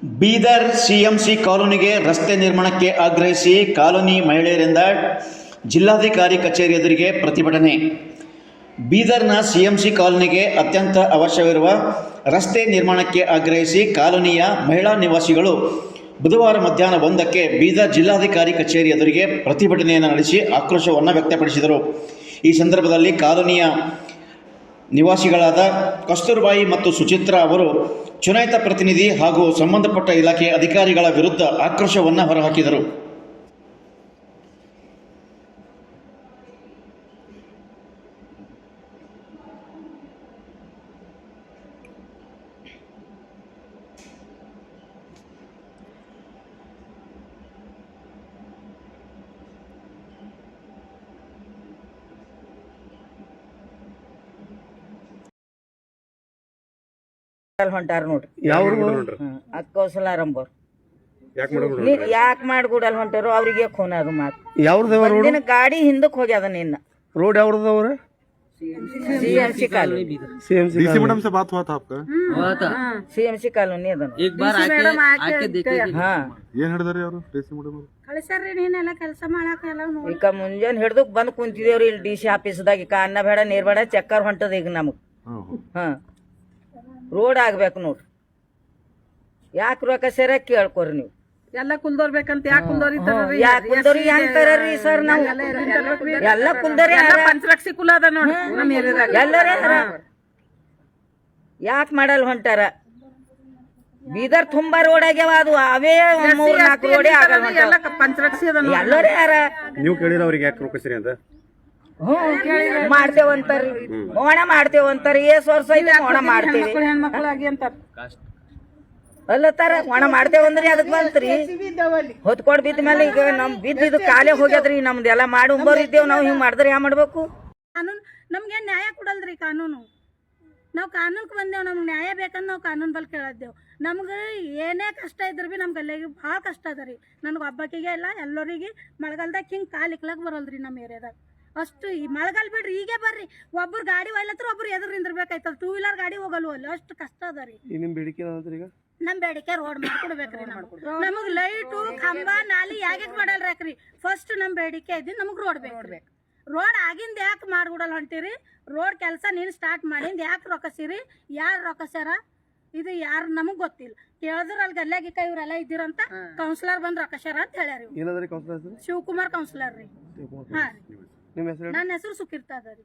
Bidar CMC ಕಾಲೋನಿಗೆ ರಸ್ತೆ ನಿರ್ಮಾಣಕ್ಕೆ ಆಗ್ರಹಿಸಿ ಕಾಲೋನಿ ಮಹಿಳೆಯರಿಂದ ಜಿಲ್ಲಾಧಿಕಾರಿ ಕಚೇರಿ ಎದುರಿಗೆ ಪ್ರತಿಭಟನೆ. ಬೀದರ್ನ ಸಿಎಂಸಿ ಕಾಲೋನಿಗೆ ಅತ್ಯಂತ ಅವಶ್ಯವಿರುವ ರಸ್ತೆ ನಿರ್ಮಾಣಕ್ಕೆ ಆಗ್ರಹಿಸಿ ಕಾಲೋನಿಯ ಮಹಿಳಾ ನಿವಾಸಿಗಳು ಬುಧವಾರ ಮಧ್ಯಾಹ್ನ 1ಕ್ಕೆ ಬೀದರ್ ಜಿಲ್ಲಾಧಿಕಾರಿ ಕಚೇರಿ ಎದುರಿಗೆ ಪ್ರತಿಭಟನೆಯನ್ನು ನಡೆಸಿ ಆಕ್ರೋಶವನ್ನು ವ್ಯಕ್ತಪಡಿಸಿದರು. ಈ ಸಂದರ್ಭದಲ್ಲಿ ಕಾಲೋನಿಯ ನಿವಾಸಿಗಳಾದ ಕಸ್ತೂರ್ಬಾಯಿ ಮತ್ತು ಸುಚಿತ್ರಾ ಅವರು ಚುನಾಯಿತ ಪ್ರತಿನಿಧಿ ಹಾಗೂ ಸಂಬಂಧಪಟ್ಟ ಇಲಾಖೆ ಅಧಿಕಾರಿಗಳ ವಿರುದ್ಧ ಆಕ್ರೋಶವನ್ನು ಹೊರಹಾಕಿದರು. ಹೊಂಟಾರ ನೋಡ್ರಿ. ಕೌಸಲಾರಂಬೋರ್ ಯಾಕೆ ಮಾಡ್ಗೂಡಲ್ ಹೊಂಟಾರು ಅವ್ರಿಗೆ ಖೋನ ಅದು ಮಾತು. ಯಾವ್ರದವ್ರ ಗಾಡಿ ಹಿಂದಕ್ ಹೋಗ್ಯದ ನಿನ್ನ रोड ಯಾವ್ರದವ್ರ सीएमसी कॉलोनी डीसी मैडम से बात हुआ था आपका? सीएमसी कॉलोनी ಅದನ್ನ एक बार आके देखे ಹಾ ಏನ್ ಹೇಳಿದಾರೆ ಅವರು ಡಿಸಿ ಮೇಡಮ್ ಅವರು? ಕಳಿಸ್ಯಾರ್ರಿ ನೀನೆಲ್ಲ ಕೆಲಸ ಮಾಡಾಕೆಲ್ಲ ನೋಡಿ. ಈಗ ಮುಂಜಾನೆ ಹಿಡ್ದು ಬಂದು ಕುಂತಿದೇವ್ರಿ ಇಲ್ಲಿ ಡಿಸಿ ಆಫೀಸ್ದಾಗ. ಈಗ ಅನ್ನ ಬೇಡ ನೀರ್ ಬೇಡ ಚಕ್ಕರ್ ಹೊಂಟದ ಈಗ ನಮಗ್. ಹಾ ರೋಡ್ ಆಗ್ಬೇಕು ನೋಡ್ರಿ. ಯಾಕೆ ರೊಕ್ಕ ಸೇರ ಕೇಳ್ಕೊರಿ ನೀವು. ಎಲ್ಲ ಕುಲ್ದೋರ್ಬೇಕಂತ ಯಾಕೆ ಕುಲ್ದೋರಿತಾರ್ರಿ? ಯಾಕೆ ಕುಲ್ದೋರಿ ಅಂತಾರ್ರಿ ಸರ್? ನಾವು ಎಲ್ಲ ಕುಲ್ದೋರಿ ಪಂಚರಕ್ಷಿ ಕುಲ ಅದ ನೋಡಿ ನಮ್ಮ ಏರಿಯಾದಾಗ. ಎಲ್ಲರೇ ಯಾಕೆ ಮಾಡಲ್ ಹೊಂಟಾರ? ಬೀದರ್ ತುಂಬಾ ರೋಡ್ ಆಗ್ಯಾವ. ಅದು ಅವೇ 3-4 ರೋಡೇ ಆಗಲ್ಲ ಹೊಂಟಾವ. ಪಂಚರಕ್ಷಿ ಅದ ನೋಡಿ. ಎಲ್ಲರೇ ಯಾರ ನೀವು ಕೇಳಿರ ಅವ್ರಿಗೆ ಯಾಕೆ ರೊಕ್ಕಸಿರಿ ಅಂತ? ಮಾಡ್ತೇವಂತಾರ್ರಿ, ಮೋಣ ಮಾಡ್ತೇವಂತಾರ. ವರ್ಷ ಇದೆ ಮೋಣ ಮಾಡ್ತೇವೆ ಹೆಣ್ಮಕ್ಳಾಗಿ ಅಂತಾರ. ಅಲ್ಲತ್ತಾರ ಒಣ ಮಾಡ್ತೇವಂದ್ರಿ ಅದಕ್ಕೆ ಬಂತ್ರಿ ಹೊತ್ಕೊಡ್ ಬಿದ್ದ ಮೇಲೆ. ಈಗ ನಮ್ ಬಿದ್ದು ಕಾಲೇ ಹೋಗ್ಯದ್ರಿ. ನಮ್ದೆಲ್ಲ ಮಾಡಿ ಉಂಬೋರಿದ್ದೇವ್ ನಾವು. ಹಿಂಗ್ ಮಾಡಿದ್ರೆ ಯಾ ಮಾಡ್ಬೇಕು? ಕಾನೂನು ನಮ್ಗೆ ನ್ಯಾಯ ಕೊಡಲ್ರಿ. ಕಾನೂನು ನಾವು ಕಾನೂನ್ಗೆ ಬಂದೇವ್. ನಮ್ಗೆ ನ್ಯಾಯ ಬೇಕಂದ್ ನಾವು ಕಾನೂನ್ ಬಲ್ ಕೇಳದ್ದೇವ್. ನಮ್ಗೆ ಏನೇ ಕಷ್ಟ ಇದ್ರ ಬಿ ನಮ್ಗೆ ಅಲ್ಲಿಗೆ ಭಾಳ ಕಷ್ಟ ಅದ ರೀ. ನನಗೆ ಒಬ್ಬಾಕಿಗೆ ಇಲ್ಲ, ಎಲ್ಲರಿಗೆ ಮಳೆಗಾಲದಾಗ ಹಿಂಗೆ ಕಾಲು ಇಕ್ಲಕ್ ಬರಲ್ರಿ ನಮ್ಮ ಏರಿಯಾದಾಗ. ಅಷ್ಟು ಈ ಮಳೆಗಾಲ ಬಿಡ್ರಿ. ಈಗೇ ಬರ್ರಿ, ಒಬ್ಬರು ಗಾಡಿ ಒಯ್ಲತ್ರ ಒಬ್ರು ಎದುರು ನಿಂದಿರ್ಬೇಕಾಯ್ತದ. 2 ವೀಲರ್ ಗಾಡಿ ಹೋಗಲ್ವ ಅಲ್ಲಿ. ಅಷ್ಟು ಕಷ್ಟ ಅದ ರೀ. ನಿಮ್ ಬೇಡಿಕೆ ಈಗ ನಮ್ ಬೇಡಿಕೆ ರೋಡ್ ಮಾಡ್ಕೊಡ್ಬೇಕ್ರಿ. ನಮಗ್ ಲೈಟು ಕಂಬ ನಾಲಿ ಯಾಕೆ ಮಾಡಲ್ರಿ. ಫಸ್ಟ್ ನಮ್ ಬೇಡಿಕೆ ಇದ್ದು ನಮಗ್ ರೋಡ್ ಬೇಕ್ರಿ. ರೋಡ್ ಆಗಿಂದ ಯಾಕೆ ಮಾಡ್ಬಿಡಲ್ ಹೊಂಟಿರಿ? ರೋಡ್ ಕೆಲಸ ನೀನು ಸ್ಟಾರ್ಟ್ ಮಾಡಿಂದ ಯಾಕೆ ರೊಕ್ಕಸಿರಿ? ಯಾರು ರೊಕ್ಕಸ್ಯಾರ? ಇದು ಯಾರು ನಮಗ್ ಗೊತ್ತಿಲ್ಲ. ಕೇಳಿದ್ರ ಅಲ್ಲಿ ಗಲ್ಯಾಗಿಕ್ಕ ಇವ್ರೆಲ್ಲ ಇದ್ದೀರಂತ ಕೌನ್ಸಿಲರ್ ಬಂದ್ ರೊಕ್ಕಸ್ಯಾರ ಅಂತ ಹೇಳ್ಯಾರ. ಕೌನ್ಸಿಲರ್ ಶಿವಕುಮಾರ್ ಕೌನ್ಸಿಲರ್ ರೀ. ಹಾ ರೀ. ನಿಮ್ಮ ಹೆಸರು? ನನ್ನ ಹೆಸರು ಸುಕೀರ್ತಾ ಅದ ರೀ.